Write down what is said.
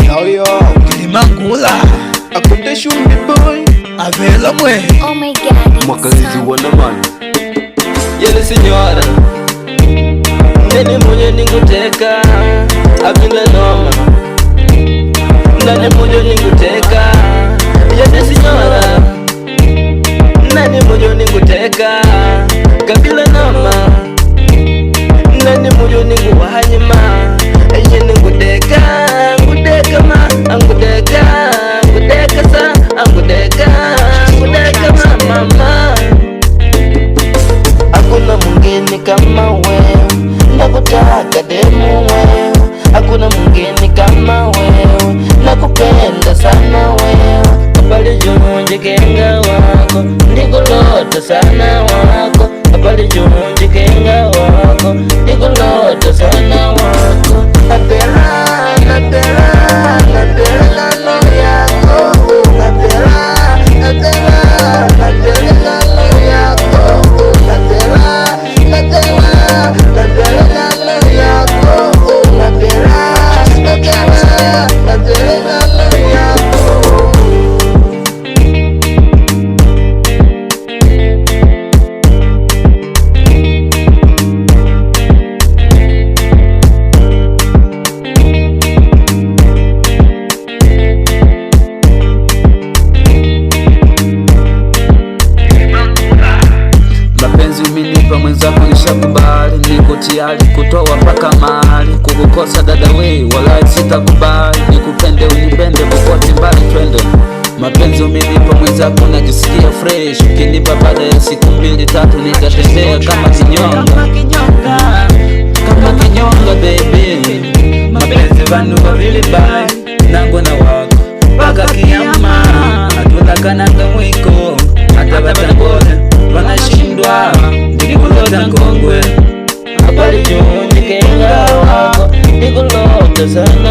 Yo Kilimangula akunde shumbi boy avela mwe. Oh my god, mwakalizi wanamani yele sinyora ndeni moyo ninguteka abinda noma ndani moyo ninguteka yele sinyora ndani moyo ninguteka kabila noma ndani moyo ninguwahanyima eye ninguteka nguteka ma anguteka nguteka sa anguteka nguteka mama. Hakuna mwingine kama wewe, nakutaka demu wewe. Hakuna mwingine kama wewe, nakupenda sana wewe. Kapali junji kenga wako, nikulota sana wako. Kapali junji kenga wako, nikulota sana wako. Napera, napera, napera nalo yako. Napera, napera, napera nalo yako. Mapenzi umenipa mwenzako nishakubali, niko tayari kutoa mpaka mahali. Kukukosa dada we wala sitakubali, nikupende unipende popote mbali twende. Mapenzi umenipa mwenzako najisikia fresh, ukinipa baada ya siku 2-3 nitatembea kama kinyonga. Kama kinyonga baby. Mapenzi vanu vavili bai nango na wako paka kiyama, atulakananga mwiko hata batangole wanashindwa ndikulota nkongwe. Habari junji kenga wako nikulota sana